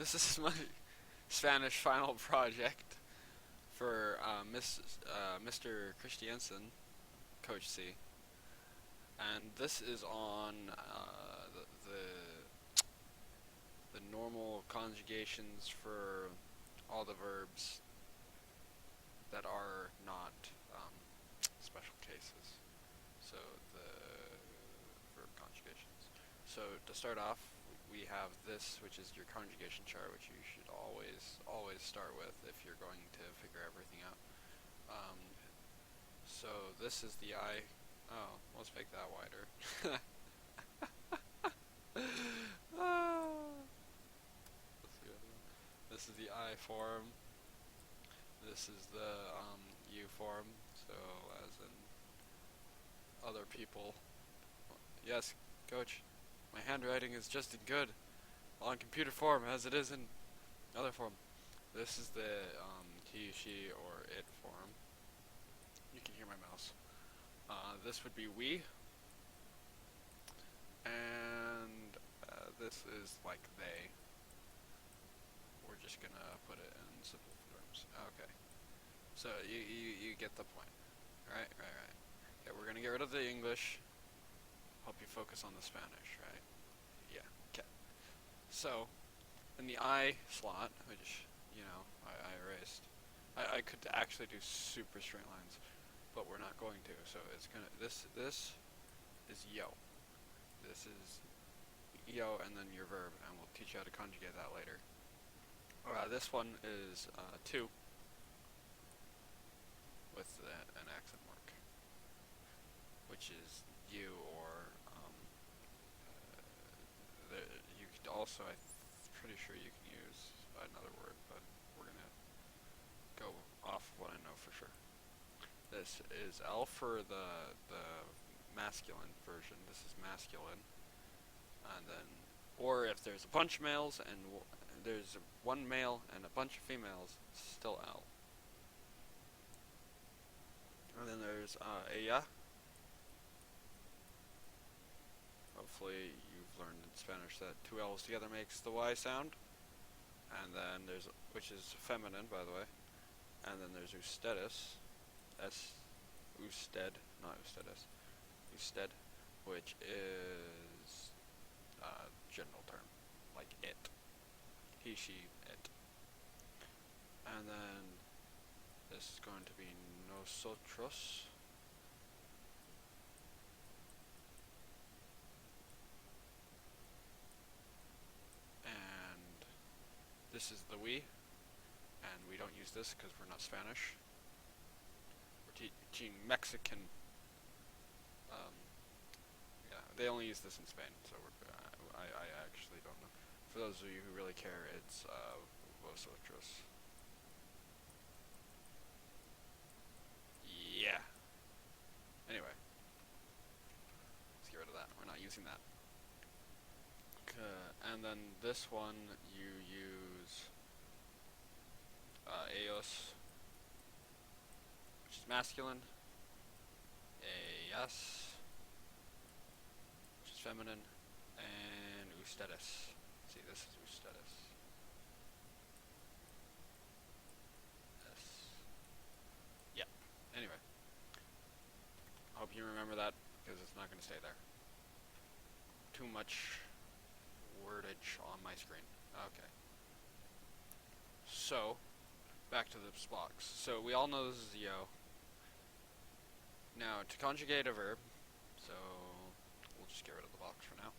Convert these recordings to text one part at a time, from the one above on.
This is my Spanish final project for Mr. Christiansen, Coach C, and this is on the normal conjugations for all the verbs that are not special cases. So the verb conjugations. So to start off, we have this, which is your conjugation chart, which you should always start with if you're going to figure everything out. So this is the I. Oh, let's make that wider. This is the I form. This is the U form. So as in other people. Yes, coach. My handwriting is just as good on computer form as it is in other form. This is the he, she, or it form. You can hear my mouse. This would be we, and this is like they. We're just gonna put it in simple terms. Okay. So you get the point. Right. Okay, we're gonna get rid of the English. Help you focus on the Spanish, right? Yeah. Okay. So, in the I slot, which I erased. I could actually do super straight lines, but we're not going to. So it's gonna this is yo. This is yo, and then your verb, and we'll teach you how to conjugate that later. This one is to with an accent mark, which is you, or you could also, I'm pretty sure you can use another word, but we're gonna go off what I know for sure. This is L for the masculine version. This is masculine, and then, or if there's a bunch of males and there's one male and a bunch of females, it's still L. And then there's ella. Hopefully you've learned in Spanish that two L's together makes the Y sound. And then there's, which is feminine, by the way. And then there's ustedes, usted, not ustedes, usted, which is general term, like it, he, she, it. And then this is going to be nosotros. And this is the we, and we don't use this because we're not Spanish. We're teaching Mexican. Yeah, they only use this in Spain, so I actually don't know. For those of you who really care, it's vosotros. Yeah. Anyway, let's get rid of that. We're not using that. And then this one you use ellos, which is masculine. Ellas, which is feminine, and ustedes. See, this is ustedes. Yes. Yeah. Anyway, hope you remember that because it's not going to stay there. Too much wordage on my screen. Okay. So, back to this box. So we all know this is yo. Now, to conjugate a verb, so we'll just get rid of the box for now.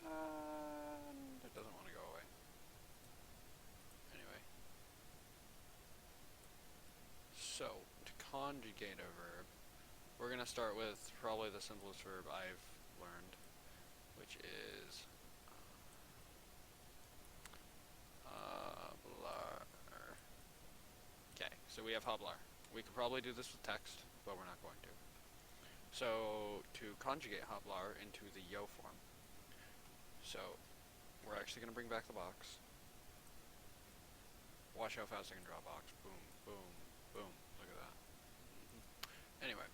And it doesn't want to go away. Anyway. So, to conjugate a verb, we're going to start with probably the simplest verb I've learned, which is hablar. Okay, so we have hablar. We could probably do this with text, but we're not going to. So, to conjugate hablar into the yo form, so we're actually going to bring back the box. Watch how fast I can draw a box. Boom, boom, boom. Look at that. Anyway.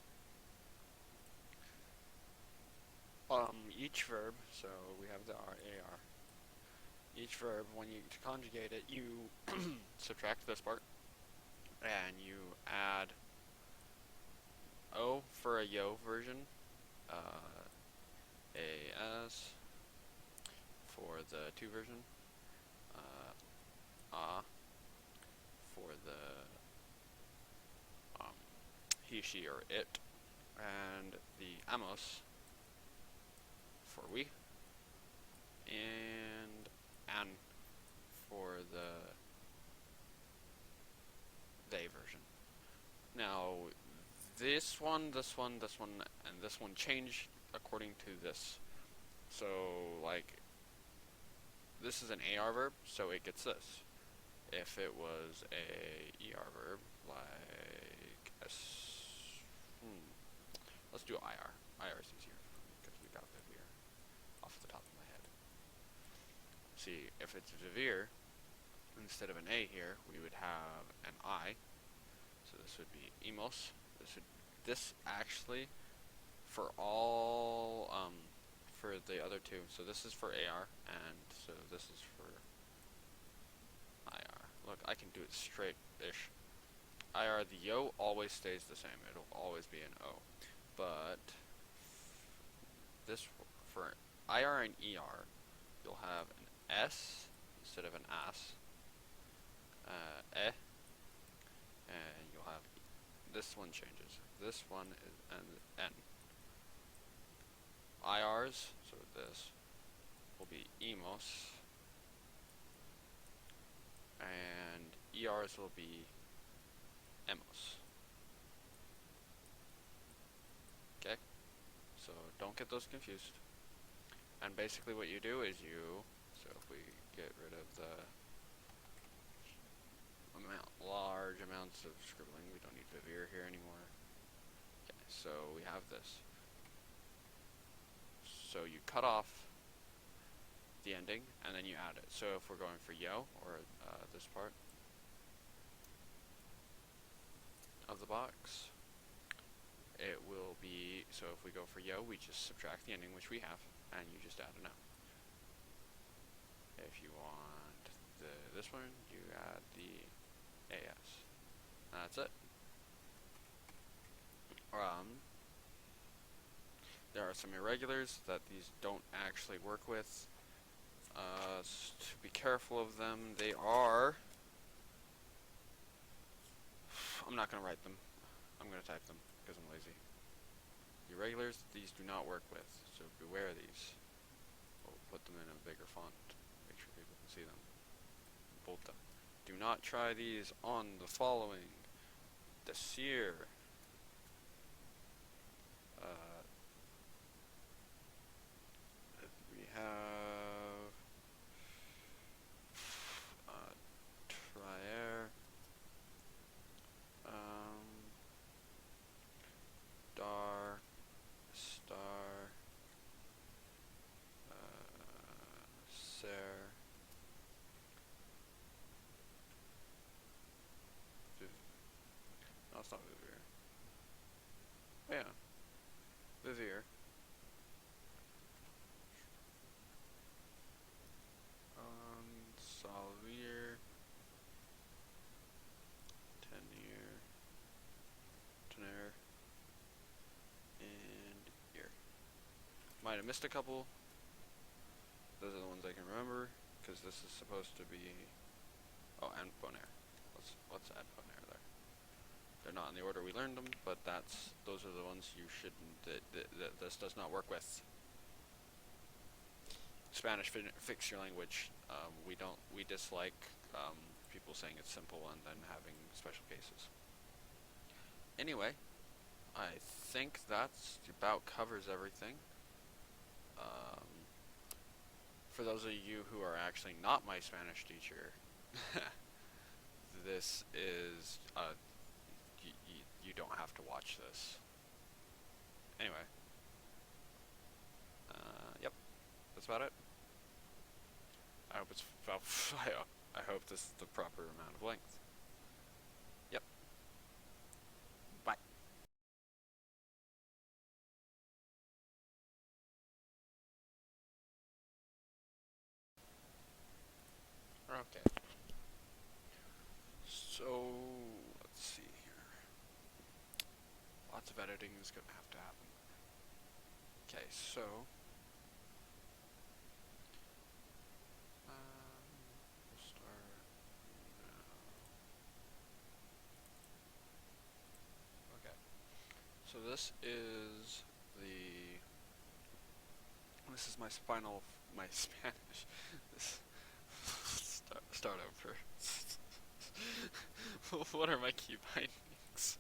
each verb, so we have the AR. Each verb, when you conjugate it, you subtract this part, and you add O for a yo version, AS for the to version, A for the he, she, or it, and the amos for we, and an for the they version. Now, this one, and this one change according to this. So, like, this is an AR verb, so it gets this. If it was a ER verb, like let's do IR. IR is easier because we got Vivier off the top of my head. See, if it's Vivier, instead of an A here, we would have an I. So this would be emos. This actually for all for the other two. So this is for AR, and so this is for IR. Look, I can do it straight-ish. IR, the yo always stays the same. It'll always be an O. But this for IR and ER, you'll have an S instead of an as. And you'll have this one changes. This one is an N. IRs, so this will be emos, and ERs will be emos. Okay, so don't get those confused. And basically what you do is so if we get rid of the large amounts of scribbling, we don't need Vivier here anymore. Okay, so we have this. So you cut off the ending, and then you add it. So if we're going for yo, or this part of the box, it will be, so if we go for yo, we just subtract the ending, which we have, and you just add an O. If you want this one, you add the AS. That's it. There are some irregulars that these don't actually work with. To be careful of them, they are... I'm not going to write them. I'm going to type them because I'm lazy. Irregulars, these do not work with, so beware of these. We'll put them in a bigger font, make sure people can see them. Bold them. Do not try these on the following. Desir. We have Trier, Dar, Star, Ser, no, it's not Vivier. Oh, yeah, Vivier. Salvier, Tenir, Tener, and here. Might have missed a couple. Those are the ones I can remember, because this is supposed to be... Oh, and Bonaire. Let's add Bonaire there. They're not in the order we learned them, but those are the ones you shouldn't... that this does not work with. Spanish fix your language. We dislike people saying it's simple and then having special cases. Anyway, I think that's about covers everything. For those of you who are actually not my Spanish teacher, this is you don't have to watch this. Anyway, yep, that's about it. I hope it's I hope this is the proper amount of length. Yep. Bye. Okay. So let's see here. Lots of editing is gonna have to happen. Okay, so we'll start now. Okay. So this is my final my Spanish. This start over. What are my key bindings?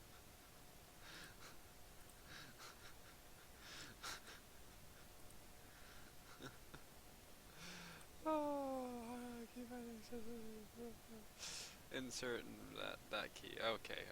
Oh, key bindings. Insert that key. Okay.